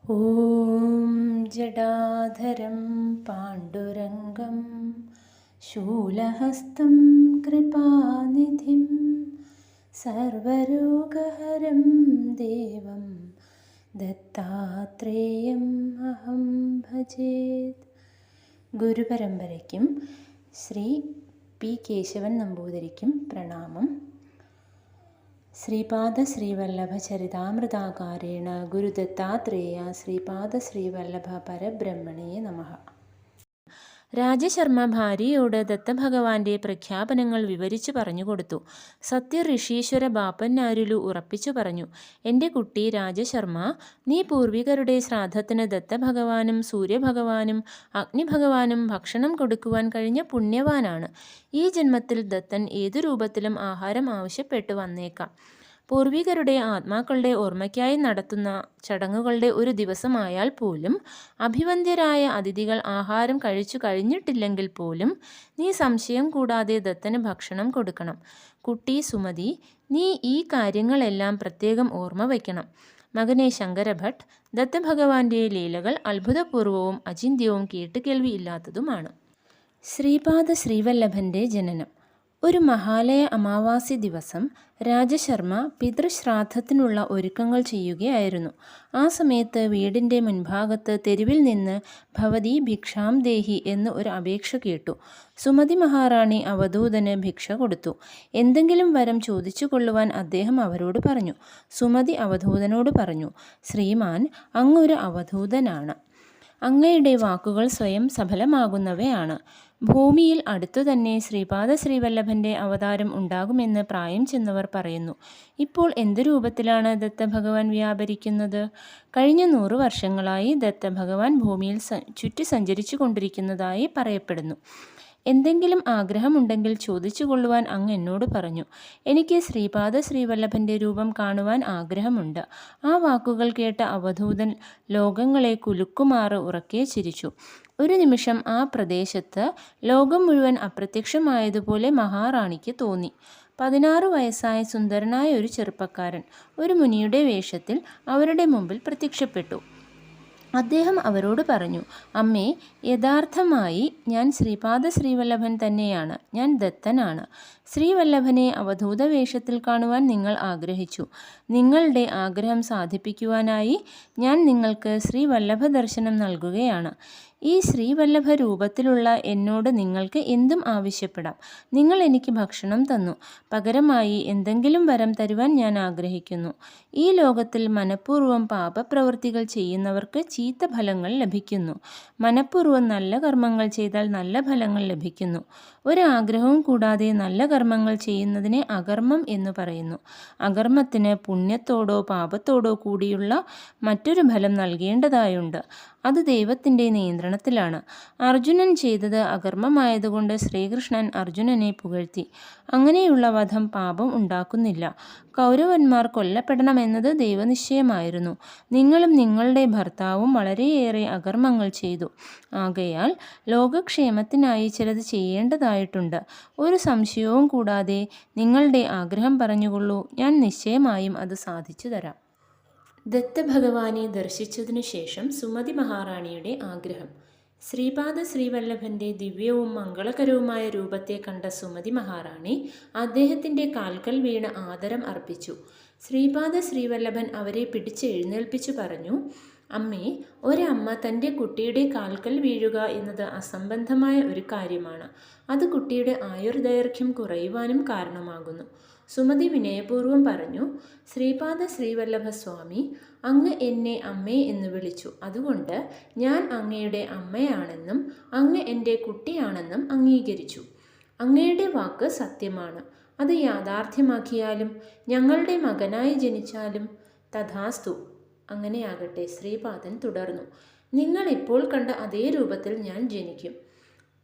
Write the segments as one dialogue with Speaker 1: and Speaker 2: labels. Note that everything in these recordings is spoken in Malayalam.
Speaker 1: ॐ जटाधरं पाण्डुरङ्गं शूलहस्तं कृपानिधिं सर्वरोगहरं देवं ദത്താത്രേയം അഹം ഭജേത്. ഗുരുപരമ്പരയ്ക്കും ശ്രീ പി കേശവൻ നമ്പൂതിരിക്കും പ്രണാമം. ശ്രീപാദ ശ്രീവല്ലഭ ചരിതാമൃതാകാരേണ ഗുരുദത്താത്രേയ ശ്രീപാദ ശ്രീവല്ലഭ പരബ്രഹ്മണേ നമഃ. രാജശർമ്മ ഭാര്യയോട് ദത്തഭഗവാന്റെ പ്രഖ്യാപനങ്ങൾ വിവരിച്ചു പറഞ്ഞുകൊടുത്തു. സത്യ ഋഷീശ്വര ബാപ്പന്നാരുലു ഉറപ്പിച്ചു പറഞ്ഞു, എൻ്റെ കുട്ടി രാജശർമ്മ, നീ പൂർവികരുടെ ശ്രാദ്ധത്തിന് ദത്തഭഗവാനും സൂര്യഭഗവാനും അഗ്നിഭഗവാനും ഭക്ഷണം കൊടുക്കുവാൻ കഴിഞ്ഞ പുണ്യവാനാണ്. ഈ ജന്മത്തിൽ ദത്തൻ ഏതു രൂപത്തിലും ആഹാരം ആവശ്യപ്പെട്ടു വന്നേക്കാം. പൂർവികരുടെ ആത്മാക്കളുടെ ഓർമ്മയ്ക്കായി നടത്തുന്ന ചടങ്ങുകളുടെ ഒരു ദിവസമായാൽ പോലും അഭിവന്ദ്യരായ അതിഥികൾ ആഹാരം കഴിച്ചു കഴിഞ്ഞിട്ടില്ലെങ്കിൽ പോലും നീ സംശയം കൂടാതെ ദത്തന് ഭക്ഷണം കൊടുക്കണം. കുട്ടി സുമതി, നീ ഈ കാര്യങ്ങളെല്ലാം പ്രത്യേകം ഓർമ്മ വയ്ക്കണം. മകനെ ശങ്കരഭട്ട്, ദത്തഭഗവാന്റെ ലീലകൾ അത്ഭുതപൂർവവും അചിന്ത്യവും കേട്ടുകേൾവിയില്ലാത്തതുമാണ്. ശ്രീപാദ ശ്രീവല്ലഭന്റെ ജനനം. ഒരു മഹാലയ അമാവാസി ദിവസം രാജശർമ്മ പിതൃശ്രാദ്ധത്തിനുള്ള ഒരുക്കങ്ങൾ ചെയ്യുകയായിരുന്നു. ആ സമയത്ത് വീടിൻ്റെ മുൻഭാഗത്ത് തെരുവിൽ നിന്ന് ഭവതി ഭിക്ഷാം ദേഹി എന്ന് ഒരു അപേക്ഷ കേട്ടു. സുമതി മഹാറാണി അവധൂതന് ഭിക്ഷ കൊടുത്തു. എന്തെങ്കിലും വരം ചോദിച്ചു കൊള്ളുവാൻ അദ്ദേഹം അവരോട് പറഞ്ഞു. സുമതി അവധൂതനോട് പറഞ്ഞു, ശ്രീമാൻ, അങ്ങൊരു അവധൂതനാണ്. അങ്ങയുടെ വാക്കുകൾ സ്വയം സഫലമാകുന്നവയാണ്. ഭൂമിയിൽ അടുത്തുതന്നെ ശ്രീപാദ ശ്രീവല്ലഭന്റെ അവതാരം ഉണ്ടാകുമെന്ന് പ്രായം ചെന്നവർ പറയുന്നു. ഇപ്പോൾ എന്ത് രൂപത്തിലാണ് ദത്തഭഗവാൻ വ്യാപരിക്കുന്നത്? കഴിഞ്ഞ 100 വർഷങ്ങളായി ദത്തഭഗവാൻ ഭൂമിയിൽ ചുറ്റി സഞ്ചരിച്ചു കൊണ്ടിരിക്കുന്നതായി പറയപ്പെടുന്നു. എന്തെങ്കിലും ആഗ്രഹമുണ്ടെങ്കിൽ ചോദിച്ചു കൊള്ളുവാൻ അങ്ങ് എന്നോട് പറഞ്ഞു. എനിക്ക് ശ്രീപാദ ശ്രീവല്ലഭന്റെ രൂപം കാണുവാൻ ആഗ്രഹമുണ്ട്. ആ വാക്കുകൾ കേട്ട അവധൂതൻ ലോകങ്ങളെ കുലുക്കുമാറ് ഉറക്കെ ചിരിച്ചു. ഒരു നിമിഷം ആ പ്രദേശത്ത് ലോകം മുഴുവൻ അപ്രത്യക്ഷമായതുപോലെ മഹാറാണിക്ക് തോന്നി. 16 വയസ്സായ സുന്ദരനായ ഒരു ചെറുപ്പക്കാരൻ ഒരു മുനിയുടെ വേഷത്തിൽ അവരുടെ മുമ്പിൽ പ്രത്യക്ഷപ്പെട്ടു. അദ്ദേഹം അവരോട് പറഞ്ഞു, അമ്മേ, യഥാർത്ഥമായി ഞാൻ ശ്രീപാദ ശ്രീവല്ലഭൻ തന്നെയാണ്. ഞാൻ ദത്തനാണ്. ശ്രീവല്ലഭനെ അവധൂത വേഷത്തിൽ കാണുവാൻ നിങ്ങൾ ആഗ്രഹിച്ചു. നിങ്ങളുടെ ആഗ്രഹം സാധിപ്പിക്കുവാനായി ഞാൻ നിങ്ങൾക്ക് ശ്രീവല്ലഭ ദർശനം നൽകുകയാണ്. ഈ ശ്രീവല്ലഭ രൂപത്തിലുള്ള എന്നോട് നിങ്ങൾക്ക് എന്തും ആവശ്യപ്പെടാം. നിങ്ങൾ എനിക്ക് ഭക്ഷണം തന്നു. പകരമായി എന്തെങ്കിലും വരം തരുവാൻ ഞാൻ ആഗ്രഹിക്കുന്നു. ഈ ലോകത്തിൽ മനഃപൂർവ്വം പാപപ്രവൃത്തികൾ ചെയ്യുന്നവർക്ക് ചീത്ത ഫലങ്ങൾ ലഭിക്കുന്നു. മനഃപൂർവ്വം നല്ല കർമ്മങ്ങൾ ചെയ്താൽ നല്ല ഫലങ്ങൾ ലഭിക്കുന്നു. ഒരാഗ്രഹവും കൂടാതെ നല്ല കർമ്മങ്ങൾ ചെയ്യുന്നതിനെ അകർമ്മം എന്ന് പറയുന്നു. അകർമ്മത്തിന് പുണ്യത്തോടോ പാപത്തോടോ കൂടിയുള്ള മറ്റൊരു ഫലം നൽകേണ്ടതായുണ്ട്. അത് ദൈവത്തിൻ്റെ നിയന്ത്രണത്തിലാണ്. അർജുനൻ ചെയ്തത് അകർമ്മമായതുകൊണ്ട് ശ്രീകൃഷ്ണൻ അർജുനനെ പുകഴ്ത്തി. അങ്ങനെയുള്ള വധം പാപം ഉണ്ടാക്കുന്നില്ല. കൗരവന്മാർ കൊല്ലപ്പെടണമെന്നത് ദൈവനിശ്ചയമായിരുന്നു. നിങ്ങളും നിങ്ങളുടെ ഭർത്താവും വളരെയേറെ അകർമ്മങ്ങൾ ചെയ്തു. ആകയാൽ ലോകക്ഷേമത്തിനായി ചിലത് ചെയ്യേണ്ടതായിട്ടുണ്ട്. ഒരു സംശയവും കൂടാതെ നിങ്ങളുടെ ആഗ്രഹം പറഞ്ഞുകൊള്ളൂ. ഞാൻ നിശ്ചയമായും അത് സാധിച്ചു തരാം. ദത്തഭഗവാനെ ദർശിച്ചതിനു ശേഷം സുമതി മഹാറാണിയുടെ ആഗ്രഹം. ശ്രീപാദ ശ്രീവല്ലഭന്റെ ദിവ്യവും മംഗളകരവുമായ രൂപത്തെ കണ്ട സുമതി മഹാറാണി അദ്ദേഹത്തിൻ്റെ കാൽക്കൽ വീണ് ആദരം അർപ്പിച്ചു. ശ്രീപാദ ശ്രീവല്ലഭൻ അവരെ പിടിച്ച് എഴുന്നേൽപ്പിച്ചു പറഞ്ഞു, അമ്മേ, ഒരമ്മ തൻ്റെ കുട്ടിയുടെ കാൽക്കൽ വീഴുക എന്നത് അസംബന്ധമായ ഒരു കാര്യമാണ്. അത് കുട്ടിയുടെ ആയുർദൈർഘ്യം കുറയുവാനും കാരണമാകുന്നു. സുമതി വിനയപൂർവ്വം പറഞ്ഞു, ശ്രീപാദ ശ്രീവല്ലഭ സ്വാമി, അങ്ങ് എന്നെ അമ്മേ എന്ന് വിളിച്ചു. അതുകൊണ്ട് ഞാൻ അങ്ങയുടെ അമ്മയാണെന്നും അങ്ങ് എൻ്റെ കുട്ടിയാണെന്നും അംഗീകരിച്ചു. അങ്ങയുടെ വാക്ക് സത്യമാണ്. അത് യാഥാർത്ഥ്യമാക്കിയാലും ഞങ്ങളുടെ മകനായി ജനിച്ചാലും തഥാസ്തു. അങ്ങനെയാകട്ടെ. ശ്രീപാദൻ തുടർന്നു, നിങ്ങൾ ഇപ്പോൾ കണ്ട അതേ രൂപത്തിൽ ഞാൻ ജനിക്കും.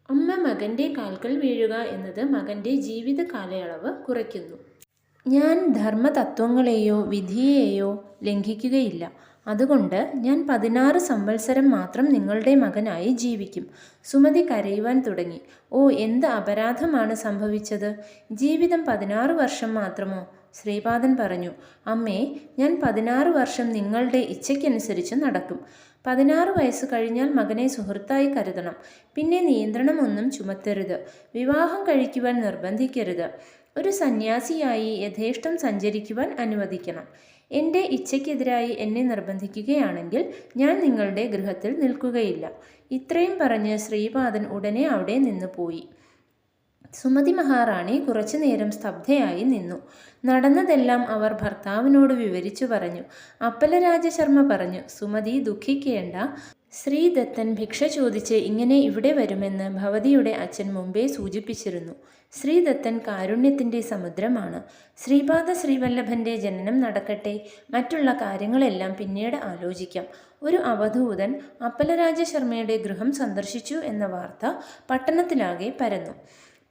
Speaker 1: അമ്മ മകൻ്റെ കാൽക്കൽ വീഴുക എന്നത് മകൻ്റെ ജീവിത കാലയളവ് കുറയ്ക്കുന്നു. ഞാൻ ധർമ്മതത്വങ്ങളെയോ വിധിയെയോ ലംഘിക്കുകയില്ല. അതുകൊണ്ട് ഞാൻ 16 സംവത്സരം മാത്രം നിങ്ങളുടെ മകനായി ജീവിക്കും. സുമതി കരയുവാൻ തുടങ്ങി. ഓ, എന്ത് അപരാധമാണ് സംഭവിച്ചത്! ജീവിതം 16 വർഷം മാത്രമോ? ശ്രീപാദൻ പറഞ്ഞു, അമ്മേ, ഞാൻ 16 വർഷം നിങ്ങളുടെ ഇച്ഛയ്ക്കനുസരിച്ച് നടക്കും. 16 വയസ്സ് കഴിഞ്ഞാൽ മകനെ സുഹൃത്തായി കരുതണം. പിന്നെ നിയന്ത്രണമൊന്നും ചുമത്തരുത്. വിവാഹം കഴിക്കുവാൻ നിർബന്ധിക്കരുത്. ഒരു സന്യാസിയായി യഥേഷ്ടം സഞ്ചരിക്കുവാൻ അനുവദിക്കണം. എൻ്റെ ഇച്ഛയ്ക്കെതിരായി എന്നെ നിർബന്ധിക്കുകയാണെങ്കിൽ ഞാൻ നിങ്ങളുടെ ഗൃഹത്തിൽ നിൽക്കുകയില്ല. ഇത്രയും പറഞ്ഞ് ശ്രീപാദൻ ഉടനെ അവിടെ നിന്ന് പോയി. സുമതി മഹാറാണി കുറച്ചു നേരം സ്തബ്ധയായി നിന്നു. നടന്നതെല്ലാം അവർ ഭർത്താവിനോട് വിവരിച്ചു പറഞ്ഞു. അപ്പലരാജശർമ്മ പറഞ്ഞു, സുമതി ദുഃഖിക്കേണ്ട. ശ്രീദത്തൻ ഭിക്ഷ ചോദിച്ച് ഇങ്ങനെ ഇവിടെ വരുമെന്ന് ഭവതിയുടെ അച്ഛൻ മുമ്പേ സൂചിപ്പിച്ചിരുന്നു. ശ്രീദത്തൻ കാരുണ്യത്തിൻ്റെ സമുദ്രമാണ്. ശ്രീപാദ ശ്രീവല്ലഭൻ്റെ ജനനം നടക്കട്ടെ, മറ്റുള്ള കാര്യങ്ങളെല്ലാം പിന്നീട് ആലോചിക്കാം. ഒരു അവധൂതൻ അപ്പലരാജശർമ്മയുടെ ഗൃഹം സന്ദർശിച്ചു എന്ന വാർത്ത പട്ടണത്തിലാകെ പരന്നു.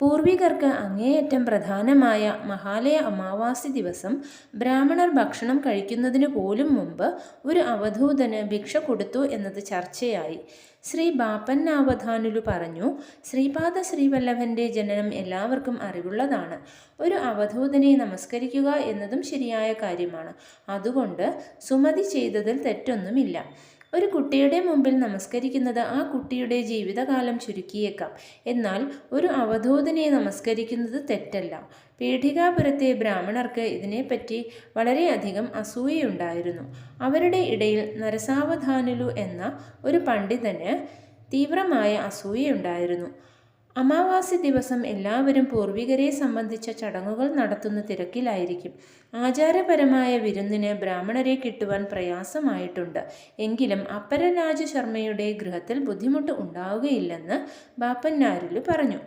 Speaker 1: പൂർവികർക്ക് അങ്ങേയറ്റം പ്രധാനമായ മഹാലയ അമാവാസി ദിവസം ബ്രാഹ്മണർ ഭക്ഷണം കഴിക്കുന്നതിനു പോലും മുമ്പ് ഒരു അവധൂതന് ഭിക്ഷ കൊടുത്തു എന്നത് ചർച്ചയായി. ശ്രീ ബാപ്പന്നാവധാനുലു പറഞ്ഞു, ശ്രീപാദ ശ്രീവല്ലഭൻ്റെ ജനനം എല്ലാവർക്കും അറിവുള്ളതാണ്. ഒരു അവധൂതനെ നമസ്കരിക്കുക എന്നതും ശരിയായ കാര്യമാണ്. അതുകൊണ്ട് സുമതി ചെയ്തതിൽ തെറ്റൊന്നുമില്ല. ഒരു കുട്ടിയുടെ മുമ്പിൽ നമസ്കരിക്കുന്നത് ആ കുട്ടിയുടെ ജീവിതകാലം ചുരുക്കിയേക്കാം. എന്നാൽ ഒരു അവധൂതനെ നമസ്കരിക്കുന്നത് തെറ്റല്ല. പീഠികാപുരത്തെ ബ്രാഹ്മണർക്ക് ഇതിനെപ്പറ്റി വളരെയധികം അസൂയയുണ്ടായിരുന്നു. അവരുടെ ഇടയിൽ നരസാവധാനുലു എന്ന ഒരു പണ്ഡിതന് തീവ്രമായ അസൂയയുണ്ടായിരുന്നു. അമാവാസി ദിവസം എല്ലാവരും പൂർവികരെ സംബന്ധിച്ച ചടങ്ങുകൾ നടത്തുന്ന തിരക്കിലായിരിക്കും. ആചാരപരമായ വിരുന്നിന് ബ്രാഹ്മണരെ കിട്ടുവാൻ പ്രയാസമായിട്ടുണ്ട്. എങ്കിലും അപ്പലരാജശർമ്മയുടെ ഗൃഹത്തിൽ ബുദ്ധിമുട്ട് ഉണ്ടാവുകയില്ലെന്ന് ബാപ്പന്നാരുലു പറഞ്ഞു.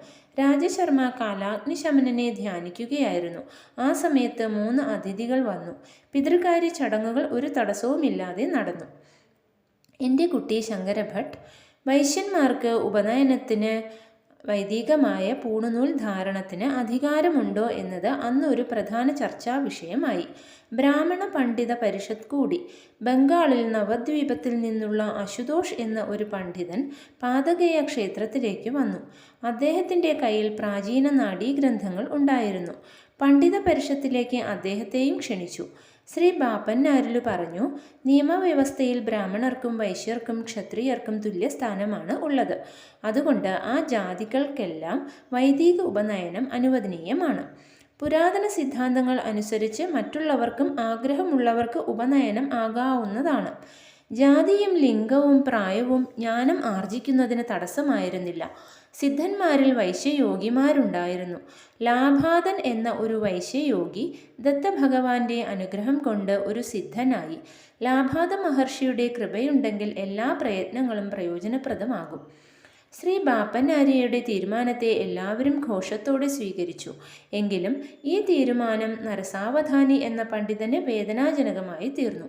Speaker 1: രാജശർമ്മ കാലാഗ്നിശമനനെ ധ്യാനിക്കുകയായിരുന്നു. ആ സമയത്ത് 3 അതിഥികൾ വന്നു. പിതൃകാര്യ ചടങ്ങുകൾ ഒരു തടസ്സവുമില്ലാതെ നടന്നു. എൻ്റെ കുട്ടി ശങ്കരഭട്ട്, വൈശ്യന്മാർക്ക് ഉപനയനത്തിന് വൈദികമായ പൂണുനൂൽ ധാരണത്തിന് അധികാരമുണ്ടോ എന്നത് അന്ന് ഒരു പ്രധാന ചർച്ചാ വിഷയമായി. ബ്രാഹ്മണ പണ്ഡിത പരിഷത്ത് കൂടി. ബംഗാളിൽ നവദ്വീപത്തിൽ നിന്നുള്ള അശുതോഷ് എന്ന ഒരു പണ്ഡിതൻ പാതകേയ ക്ഷേത്രത്തിലേക്ക് വന്നു. അദ്ദേഹത്തിൻ്റെ കയ്യിൽ പ്രാചീന നാഡീഗ്രന്ഥങ്ങൾ ഉണ്ടായിരുന്നു. പണ്ഡിത പരിഷത്തിലേക്ക് അദ്ദേഹത്തെയും ക്ഷണിച്ചു. ശ്രീ ബാപ്പന്നാരുലു പറഞ്ഞു, നിയമവ്യവസ്ഥയിൽ ബ്രാഹ്മണർക്കും വൈശ്യർക്കും ക്ഷത്രിയർക്കും തുല്യസ്ഥാനമാണ് ഉള്ളത്. അതുകൊണ്ട് ആ ജാതികൾക്കെല്ലാം വൈദിക ഉപനയനം അനുവദനീയമാണ്. പുരാതന സിദ്ധാന്തങ്ങൾ അനുസരിച്ച് മറ്റുള്ളവർക്കും ആഗ്രഹമുള്ളവർക്ക് ഉപനയനം ആകാവുന്നതാണ്. ജാതിയും ലിംഗവും പ്രായവും ജ്ഞാനം ആർജിക്കുന്നതിന് തടസ്സമായിരുന്നില്ല. സിദ്ധന്മാരിൽ വൈശ്യയോഗിമാരുണ്ടായിരുന്നു. ലാഭാതൻ എന്ന ഒരു വൈശ്യയോഗി ദത്തഭഗവാന്റെ അനുഗ്രഹം കൊണ്ട് ഒരു സിദ്ധനായി. ലാഭാത മഹർഷിയുടെ കൃപയുണ്ടെങ്കിൽ എല്ലാ പ്രയത്നങ്ങളും പ്രയോജനപ്രദമാകും. ശ്രീ ബാപ്പന്നാരിയുടെ തീരുമാനത്തെ എല്ലാവരും ഘോഷത്തോടെ സ്വീകരിച്ചു. എങ്കിലും ഈ തീരുമാനം നരസാവധാനി എന്ന പണ്ഡിതന് വേദനാജനകമായി തീർന്നു.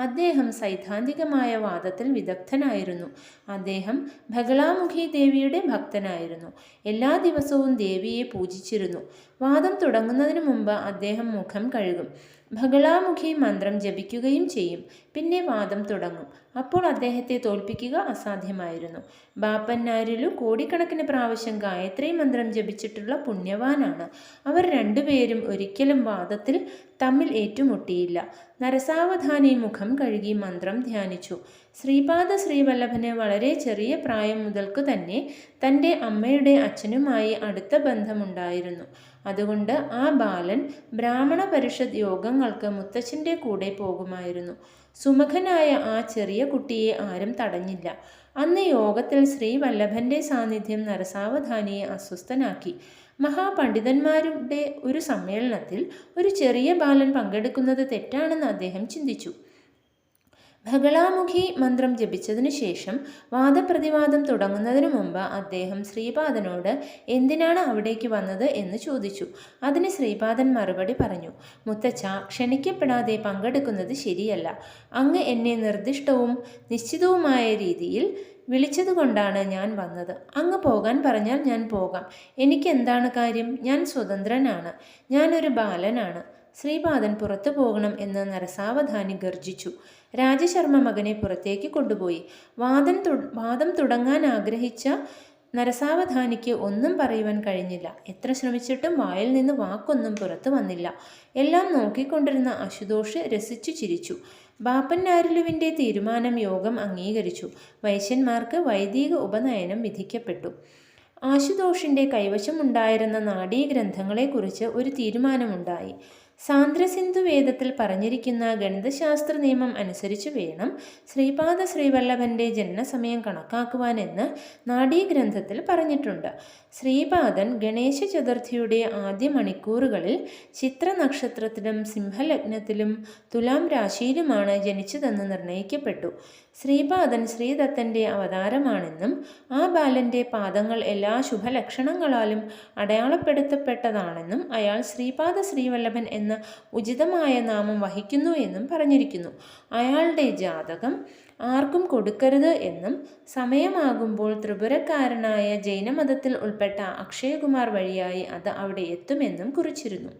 Speaker 1: അദ്ദേഹം സൈദ്ധാന്തികമായ വാദത്തിൽ വിദഗ്ധനായിരുന്നു. അദ്ദേഹം ബഗളാമുഖി ദേവിയുടെ ഭക്തനായിരുന്നു. എല്ലാ ദിവസവും ദേവിയെ പൂജിച്ചിരുന്നു. വാദം തുടങ്ങുന്നതിന് മുമ്പ് അദ്ദേഹം മുഖം കഴുകും. ബഗളാമുഖി മന്ത്രം ജപിക്കുകയും ചെയ്യും. പിന്നെ വാദം തുടങ്ങും. അപ്പോൾ അദ്ദേഹത്തെ തോൽപ്പിക്കുക അസാധ്യമായിരുന്നു. ബാപ്പന്നാരുലു കോടിക്കണക്കിന് പ്രാവശ്യം ഗായത്രി മന്ത്രം ജപിച്ചിട്ടുള്ള പുണ്യവാനാണ്. അവർ രണ്ടുപേരും ഒരിക്കലും വാദത്തിൽ തമ്മിൽ ഏറ്റുമുട്ടിയില്ല. നരസാവധാനി മുഖം കഴുകി മന്ത്രം ധ്യാനിച്ചു. ശ്രീപാദ ശ്രീവല്ലഭന് വളരെ ചെറിയ പ്രായം മുതൽക്കു തന്നെ തൻ്റെ അമ്മയുടെ അച്ഛനുമായി അടുത്ത ബന്ധമുണ്ടായിരുന്നു. അതുകൊണ്ട് ആ ബാലൻ ബ്രാഹ്മണ പരിഷത്ത് യോഗങ്ങൾക്ക് മുത്തച്ഛൻ്റെ കൂടെ പോകുമായിരുന്നു. സുമുഖനായ ആ ചെറിയ കുട്ടിയെ ആരും തടഞ്ഞില്ല. അന്ന് യോഗത്തിൽ ശ്രീവല്ലഭൻ്റെ സാന്നിധ്യം നരസാവധാനിയെ അസ്വസ്ഥനാക്കി. മഹാപണ്ഡിതന്മാരുടെ ഒരു സമ്മേളനത്തിൽ ഒരു ചെറിയ ബാലൻ പങ്കെടുക്കുന്നത് തെറ്റാണെന്ന് അദ്ദേഹം ചിന്തിച്ചു. ബഗളാമുഖി മന്ത്രം ജപിച്ചതിനു ശേഷം വാദപ്രതിവാദം തുടങ്ങുന്നതിനു മുമ്പ് അദ്ദേഹം ശ്രീപാദനോട് എന്തിനാണ് അവിടേക്ക് വന്നത് എന്ന് ചോദിച്ചു. അതിന് ശ്രീപാദൻ മറുപടി പറഞ്ഞു, മുത്തച്ഛ, ക്ഷണിക്കപ്പെടാതെ പങ്കെടുക്കുന്നത് ശരിയല്ല. അങ്ങ് എന്നെ നിർദ്ദിഷ്ടവും നിശ്ചിതവുമായ രീതിയിൽ വിളിച്ചതുകൊണ്ടാണ് ഞാൻ വന്നത്. അങ്ങ് പോകാൻ പറഞ്ഞാൽ ഞാൻ പോകാം. എനിക്കെന്താണ് കാര്യം? ഞാൻ സ്വതന്ത്രനാണ്. ഞാനൊരു ബാലനാണ്. ശ്രീപാദൻ പുറത്തു പോകണം എന്ന് നരസാവധാനി ഗർജിച്ചു. രാജശർമ്മ മകനെ പുറത്തേക്ക് കൊണ്ടുപോയി. വാദം തുടങ്ങാൻ ആഗ്രഹിച്ച നരസാവധാനിക്ക് ഒന്നും പറയുവാൻ കഴിഞ്ഞില്ല. എത്ര ശ്രമിച്ചിട്ടും വായിൽ നിന്ന് വാക്കൊന്നും പുറത്തു വന്നില്ല. എല്ലാം നോക്കിക്കൊണ്ടിരുന്ന അശുതോഷ് രസിച്ചു ചിരിച്ചു. ബാപ്പൻ നാരുലുവിൻ്റെ തീരുമാനം യോഗം അംഗീകരിച്ചു. വൈശ്യന്മാർക്ക് വൈദിക ഉപനയനം വിധിക്കപ്പെട്ടു. ആശുതോഷിൻ്റെ കൈവശമുണ്ടായിരുന്ന നാഡീഗ്രന്ഥങ്ങളെക്കുറിച്ച് ഒരു തീരുമാനമുണ്ടായി. സാന്ദ്രസിന്ധു വേദത്തിൽ പറഞ്ഞിരിക്കുന്ന ഗണിതശാസ്ത്ര നിയമം അനുസരിച്ച് വേണം ശ്രീപാദ ശ്രീവല്ലഭൻ്റെ ജനനസമയം കണക്കാക്കുവാനെന്ന് നാഡീഗ്രന്ഥത്തിൽ പറഞ്ഞിട്ടുണ്ട്. ശ്രീപാദൻ ഗണേശ ചതുർത്ഥിയുടെ ആദ്യ മണിക്കൂറുകളിൽ ചിത്ര നക്ഷത്രത്തിലും സിംഹലഗ്നത്തിലും തുലാം രാശിയിലുമാണ് ജനിച്ചതെന്ന് നിർണയിക്കപ്പെട്ടു. ശ്രീപാദൻ ശ്രീദത്തൻ്റെ അവതാരമാണെന്നും ആ ബാലൻ്റെ പാദങ്ങൾ എല്ലാ ശുഭലക്ഷണങ്ങളാലും അടയാളപ്പെടുത്തപ്പെട്ടതാണെന്നും അയാൾ ശ്രീപാദ ശ്രീവല്ലഭൻ എന്ന ഉചിതമായ നാമം വഹിക്കുന്നു എന്നും പറഞ്ഞിരിക്കുന്നു. അയാളുടെ ജാതകം ആർക്കും കൊടുക്കരുത് എന്നും സമയമാകുമ്പോൾ ത്രിപുരക്കാരനായ ജൈനമതത്തിൽ ഉൾപ്പെട്ട അക്ഷയകുമാർ വഴിയായി അത് അവിടെ എത്തുമെന്നും കുറിച്ചിരുന്നു.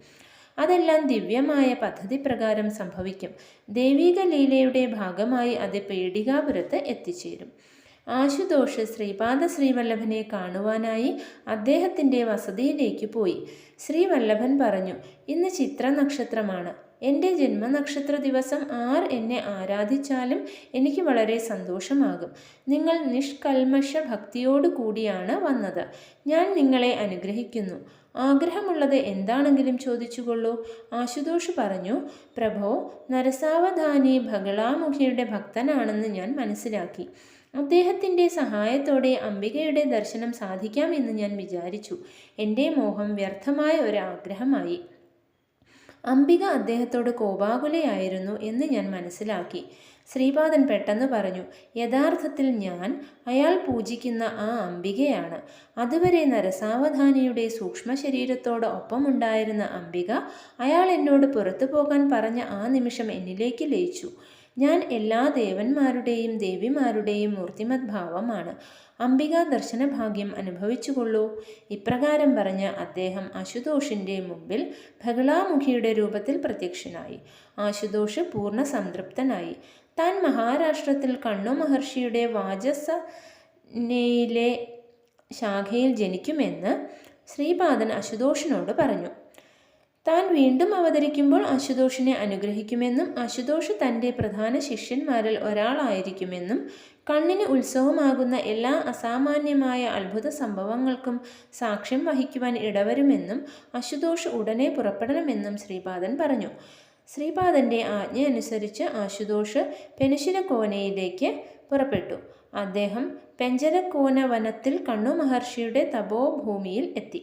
Speaker 1: അതെല്ലാം ദിവ്യമായ പദ്ധതി പ്രകാരം സംഭവിക്കും. ദൈവിക ലീലയുടെ ഭാഗമായി അത് പേടികാപുരത്ത് എത്തിച്ചേരും. ആശുതോഷ് ശ്രീപാദ ശ്രീവല്ലഭനെ കാണുവാനായി അദ്ദേഹത്തിൻ്റെ വസതിയിലേക്ക് പോയി. ശ്രീവല്ലഭൻ പറഞ്ഞു, ഇന്ന് ചിത്ര നക്ഷത്രമാണ്. എൻ്റെ ജന്മനക്ഷത്ര ദിവസം ആർ എന്നെ ആരാധിച്ചാലും എനിക്ക് വളരെ സന്തോഷമാകും. നിങ്ങൾ നിഷ്കൽമഷ ഭക്തിയോടു കൂടിയാണ് വന്നത്. ഞാൻ നിങ്ങളെ അനുഗ്രഹിക്കുന്നു. ആഗ്രഹമുള്ളത് എന്താണെങ്കിലും ചോദിച്ചുകൊള്ളൂ. ആശുതോഷ് പറഞ്ഞു, പ്രഭോ, നരസാവധാനി ബഗളാമുഖിയുടെ ഭക്തനാണെന്ന് ഞാൻ മനസ്സിലാക്കി. അദ്ദേഹത്തിൻ്റെ സഹായത്തോടെ അംബികയുടെ ദർശനം സാധിക്കാമെന്ന് ഞാൻ വിചാരിച്ചു. എൻ്റെ മോഹം വ്യർത്ഥമായ ഒരു ആഗ്രഹമായി. അംബിക അദ്ദേഹത്തോട് കോപാകുലയായിരുന്നു എന്ന് ഞാൻ മനസ്സിലാക്കി. ശ്രീപാദൻ പെട്ടെന്ന് പറഞ്ഞു, യഥാർത്ഥത്തിൽ ഞാൻ അയാൾ പൂജിക്കുന്ന ആ അംബികയാണ്. അതുവരെ നരസാവധാനിയുടെ സൂക്ഷ്മ ശരീരത്തോട് ഒപ്പമുണ്ടായിരുന്ന അംബിക അയാൾ എന്നോട് പുറത്തു പോകാൻ പറഞ്ഞ ആ നിമിഷം എന്നിലേക്ക് ലയിച്ചു. ഞാൻ എല്ലാ ദേവന്മാരുടെയും ദേവിമാരുടെയും മൂർത്തിമത് ഭാവമാണ്. അംബികാ ദർശനഭാഗ്യം അനുഭവിച്ചുകൊള്ളൂ. ഇപ്രകാരം പറഞ്ഞ അദ്ദേഹം ആശുതോഷിൻ്റെ മുമ്പിൽ ബഗളാമുഖിയുടെ രൂപത്തിൽ പ്രത്യക്ഷനായി. ആശുതോഷ് പൂർണ്ണ സംതൃപ്തനായി. താൻ മഹാരാഷ്ട്രത്തിൽ കണ്ണു മഹർഷിയുടെ വാജസനയിലെ ശാഖയിൽ ജനിക്കുമെന്ന് ശ്രീപാദൻ അശുതോഷിനോട് പറഞ്ഞു. താൻ വീണ്ടും അവതരിക്കുമ്പോൾ അശുതോഷിനെ അനുഗ്രഹിക്കുമെന്നും അശുതോഷ് തൻ്റെ പ്രധാന ശിഷ്യന്മാരിൽ ഒരാളായിരിക്കുമെന്നും കണ്ണിന് ഉത്സവമാകുന്ന എല്ലാ അസാമാന്യമായ അത്ഭുത സംഭവങ്ങൾക്കും സാക്ഷ്യം വഹിക്കുവാൻ ഇടവരുമെന്നും അശുതോഷ് ഉടനെ പുറപ്പെടണമെന്നും ശ്രീപാദൻ പറഞ്ഞു. ശ്രീപാദൻ്റെ ആജ്ഞ അനുസരിച്ച് ആശുതോഷ് പെനുശിരക്കോനയിലേക്ക് പുറപ്പെട്ടു. അദ്ദേഹം പെഞ്ചരക്കോന വനത്തിൽ കണ്ണു മഹർഷിയുടെ തപോഭൂമിയിൽ എത്തി.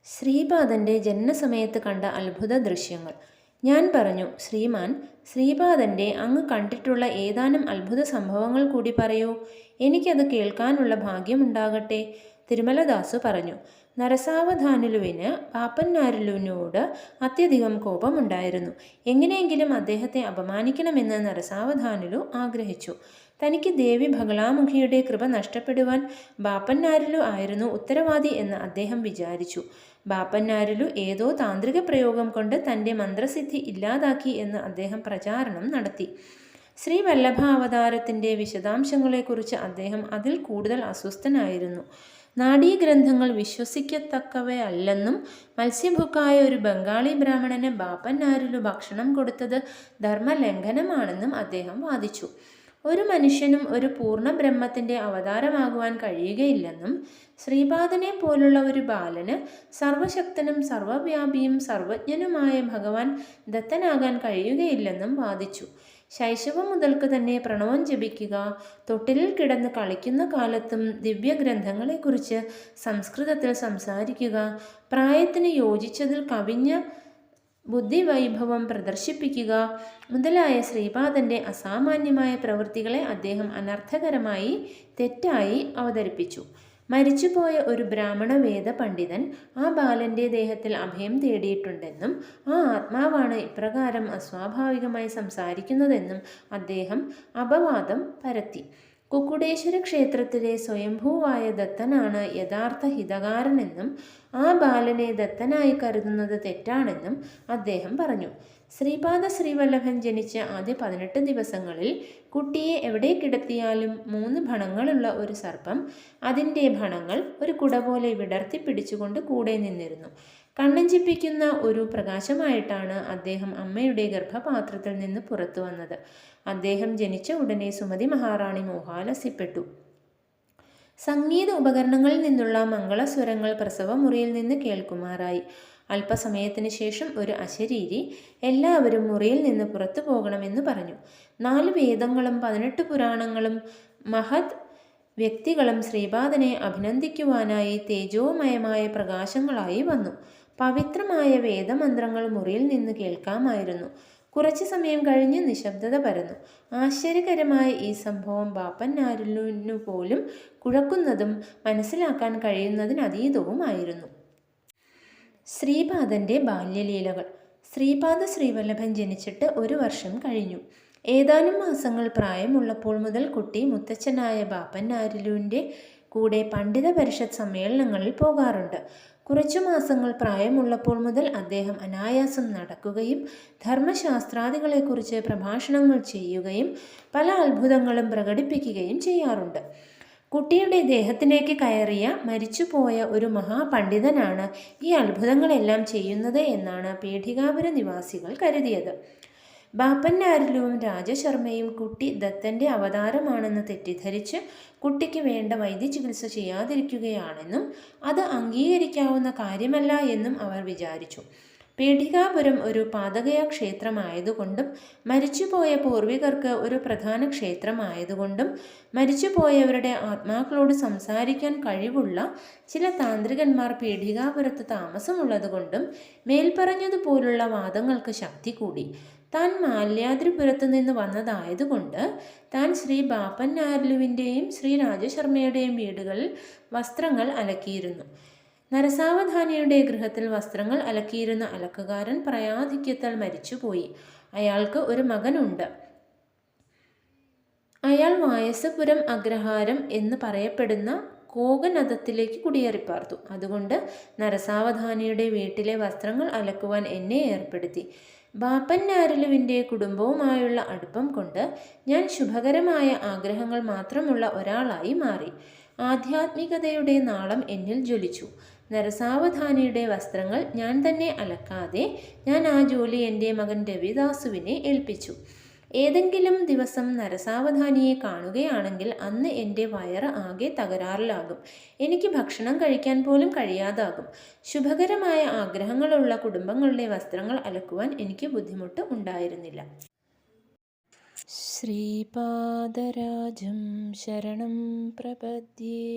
Speaker 1: ശ്രീപാദൻ്റെ ജനനസമയത്ത് കണ്ട അത്ഭുത ദൃശ്യങ്ങൾ. ഞാൻ പറഞ്ഞു, ശ്രീമാൻ, ശ്രീപാദൻ്റെ അങ്ങ് കണ്ടിട്ടുള്ള ഏതാനും അത്ഭുത സംഭവങ്ങൾ കൂടി പറയൂ. എനിക്കത് കേൾക്കാനുള്ള ഭാഗ്യമുണ്ടാകട്ടെ. തിരുമലദാസു പറഞ്ഞു. നരസാവധാനുലുവിന് പാപ്പൻ നാരുലുവിനോട് അത്യധികം കോപമുണ്ടായിരുന്നു. എങ്ങനെയെങ്കിലും അദ്ദേഹത്തെ അപമാനിക്കണമെന്ന് നരസാവധാനുലു ആഗ്രഹിച്ചു. തനിക്ക് ദേവി ബഗളാമുഖിയുടെ കൃപ നഷ്ടപ്പെടുവാൻ ബാപ്പൻ നാരുലു ആയിരുന്നു ഉത്തരവാദി എന്ന് അദ്ദേഹം വിചാരിച്ചു. ബാപ്പൻ നാരുലു ഏതോ താന്ത്രിക പ്രയോഗം കൊണ്ട് തൻ്റെ മന്ത്രസിദ്ധി ഇല്ലാതാക്കി എന്ന് അദ്ദേഹം പ്രചാരണം നടത്തി. ശ്രീ വല്ലഭാവതാരത്തിൻ്റെ വിശദാംശങ്ങളെക്കുറിച്ച് അദ്ദേഹം അതിൽ കൂടുതൽ അസ്വസ്ഥനായിരുന്നു. നാഡീഗ്രന്ഥങ്ങൾ വിശ്വസിക്കത്തക്കവയല്ലെന്നും മത്സ്യഭുക്കായ ഒരു ബംഗാളി ബ്രാഹ്മണന് ബാപ്പൻ നാരുലു ഭക്ഷണം കൊടുത്തത് ധർമ്മലംഘനമാണെന്നും അദ്ദേഹം വാദിച്ചു. ഒരു മനുഷ്യനും ഒരു പൂർണ്ണ ബ്രഹ്മത്തിൻ്റെ അവതാരമാകുവാൻ കഴിയുകയില്ലെന്നും ശ്രീപാദനെ പോലുള്ള ഒരു ബാലന് സർവശക്തനും സർവവ്യാപിയും സർവജ്ഞനുമായ ഭഗവാൻ ദത്തനാകാൻ കഴിയുകയില്ലെന്നും വാദിച്ചു. ശൈശവം മുതൽക്ക് തന്നെ പ്രണവം ജപിക്കുക, തൊട്ടിലിൽ കിടന്ന് കളിക്കുന്ന കാലത്തും ദിവ്യഗ്രന്ഥങ്ങളെക്കുറിച്ച് സംസ്കൃതത്തിൽ സംസാരിക്കുക, പ്രായത്തിന് യോജിച്ചതിൽ കവിഞ്ഞ ബുദ്ധിവൈഭവം പ്രദർശിപ്പിക്കുക മുതലായ ശ്രീപാദൻ്റെ അസാമാന്യമായ പ്രവൃത്തികളെ അദ്ദേഹം അനർത്ഥകരമായി തെറ്റായി അവതരിപ്പിച്ചു. മരിച്ചുപോയ ഒരു ബ്രാഹ്മണ വേദ പണ്ഡിതൻ ആ ബാലൻ്റെ ദേഹത്തിൽ അഭയം തേടിയിട്ടുണ്ടെന്നും ആ ആത്മാവാണ് ഇപ്രകാരം അസ്വാഭാവികമായി സംസാരിക്കുന്നതെന്നും അദ്ദേഹം അപവാദം പരത്തി. കുക്കുടേശ്വര ക്ഷേത്രത്തിലെ സ്വയംഭൂവായ ദത്തനാണ് യഥാർത്ഥ ഹിതകാരനെന്നും ആ ബാലനെ ദത്തനായി കരുതുന്നത് തെറ്റാണെന്നും അദ്ദേഹം പറഞ്ഞു. ശ്രീപാദ ശ്രീവല്ലഭൻ ജനിച്ച ആദ്യ 18 ദിവസങ്ങളിൽ കുട്ടിയെ എവിടെ കിടത്തിയാലും 3 ഭണങ്ങളുള്ള ഒരു സർപ്പം അതിൻ്റെ ഭണങ്ങൾ ഒരു കുട പോലെ വിടർത്തി പിടിച്ചുകൊണ്ട് കൂടെ നിന്നിരുന്നു. കണ്ണഞ്ചിപ്പിക്കുന്ന ഒരു പ്രകാശമായിട്ടാണ് അദ്ദേഹം അമ്മയുടെ ഗർഭപാത്രത്തിൽ നിന്ന് പുറത്തു വന്നത്. അദ്ദേഹം ജനിച്ച ഉടനെ സുമതി മഹാറാണി മോഹാലസ്യപ്പെട്ടു. സംഗീത ഉപകരണങ്ങളിൽ നിന്നുള്ള മംഗളസ്വരങ്ങൾ പ്രസവമുറിയിൽ നിന്ന് കേൾക്കുമാറായി. അല്പസമയത്തിന് ശേഷം ഒരു അശരീരി എല്ലാവരും മുറിയിൽ നിന്ന് പുറത്തു പോകണമെന്ന് പറഞ്ഞു. 4 വേദങ്ങളും 18 പുരാണങ്ങളും മഹത് വ്യക്തികളും ശ്രീപാദനെ അഭിനന്ദിക്കുവാനായി തേജോമയമായ പ്രകാശങ്ങളായി വന്നു. പവിത്രമായ വേദമന്ത്രങ്ങൾ മുറിയിൽ നിന്ന് കേൾക്കാമായിരുന്നു. കുറച്ചു സമയം കഴിഞ്ഞ് നിശബ്ദത പരന്നു. ആശ്ചര്യകരമായ ഈ സംഭവം ബാപ്പന്നാരിനു പോലും കുഴക്കുന്നതും മനസ്സിലാക്കാൻ കഴിയുന്നതിനതീതവുമായിരുന്നു. ശ്രീപാദൻ്റെ ബാല്യലീലകൾ. ശ്രീപാദ ശ്രീവല്ലഭൻ ജനിച്ചിട്ട് 1 വർഷം കഴിഞ്ഞു. ഏതാനും മാസങ്ങൾ പ്രായമുള്ളപ്പോൾ മുതൽ കുട്ടി മുത്തച്ഛനായ ബാപ്പന്നാരിലുവിൻ്റെ കൂടെ പണ്ഡിത പരിഷത്ത് സമ്മേളനങ്ങളിൽ പോകാറുണ്ട്. കുറച്ചു മാസങ്ങൾ പ്രായമുള്ളപ്പോൾ മുതൽ അദ്ദേഹം അനായാസം നടക്കുകയും ധർമ്മശാസ്ത്രാദികളെക്കുറിച്ച് പ്രഭാഷണങ്ങൾ ചെയ്യുകയും പല അത്ഭുതങ്ങളും പ്രകടിപ്പിക്കുകയും ചെയ്യാറുണ്ട്. കുട്ടിയുടെ ദേഹത്തിലേക്ക് കയറിയ മരിച്ചുപോയ ഒരു മഹാപണ്ഡിതനാണ് ഈ അത്ഭുതങ്ങളെല്ലാം ചെയ്യുന്നത് എന്നാണ് പീഠികാപുര നിവാസികൾ കരുതിയത്. ബാപ്പന്നാരിലുവും രാജശർമ്മയും കുട്ടി ദത്തൻ്റെ അവതാരമാണെന്ന് തെറ്റിദ്ധരിച്ച് കുട്ടിക്ക് വേണ്ട വൈദ്യചികിത്സ ചെയ്യാതിരിക്കുകയാണെന്നും അത് അംഗീകരിക്കാവുന്ന കാര്യമല്ല എന്നും അവർ വിചാരിച്ചു. പീഠികാപുരം ഒരു പാതകയ ക്ഷേത്രമായതുകൊണ്ടും മരിച്ചുപോയ പൂർവികർക്ക് ഒരു പ്രധാന ക്ഷേത്രമായതുകൊണ്ടും മരിച്ചുപോയവരുടെ ആത്മാക്കളോട് സംസാരിക്കാൻ കഴിവുള്ള ചില താന്ത്രികന്മാർ പീഠികാപുരത്ത് താമസമുള്ളതുകൊണ്ടും മേൽപ്പറഞ്ഞതുപോലുള്ള വാദങ്ങൾക്ക് ശക്തി കൂടി. താൻ മാല്യാദ്രിപുരത്തു നിന്ന് വന്നതായതുകൊണ്ട് താൻ ശ്രീ ബാപ്പന്നാരിലുവിൻ്റെയും ശ്രീ രാജശർമ്മയുടെയും വീടുകളിൽ വസ്ത്രങ്ങൾ അലക്കിയിരുന്നു. നരസാവധാനിയുടെ ഗൃഹത്തിൽ വസ്ത്രങ്ങൾ അലക്കിയിരുന്ന അലക്കുകാരൻ പ്രായാധിക്യത്താൽ മരിച്ചുപോയി. അയാൾക്ക് ഒരു മകനുണ്ട്. അയാൾ വായസപുരം അഗ്രഹാരം എന്ന് പറയപ്പെടുന്ന കോകനദത്തിലേക്ക് കുടിയേറിപ്പാർത്തു. അതുകൊണ്ട് നരസാവധാനിയുടെ വീട്ടിലെ വസ്ത്രങ്ങൾ അലക്കുവാൻ എന്നെ ഏർപ്പെടുത്തി. ബാപ്പന്നാരിലുവിൻ്റെ കുടുംബവുമായുള്ള അടുപ്പം കൊണ്ട് ഞാൻ ശുഭകരമായ ആഗ്രഹങ്ങൾ മാത്രമുള്ള ഒരാളായി മാറി. ആധ്യാത്മികതയുടെ നാളം എന്നിൽ ജ്വലിച്ചു. നരസാവധാനിയുടെ വസ്ത്രങ്ങൾ ഞാൻ തന്നെ അലക്കാതെ ഞാൻ ആ ജോലി എൻ്റെ മകൻ രവിദാസുവിനെ ഏൽപ്പിച്ചു. ഏതെങ്കിലും ദിവസം നരസാവധാനിയെ കാണുകയാണെങ്കിൽ അന്ന് എൻ്റെ വയറ് ആകെ തകരാറിലാകും. എനിക്ക് ഭക്ഷണം കഴിക്കാൻ പോലും കഴിയാതാകും. ശുഭകരമായ ആഗ്രഹങ്ങളുള്ള കുടുംബങ്ങളുടെ വസ്ത്രങ്ങൾ അലക്കുവാൻ എനിക്ക് ബുദ്ധിമുട്ട് ഉണ്ടായിരുന്നില്ല. ശ്രീപാദരാജം ശരണം പ്രപദ്യേ.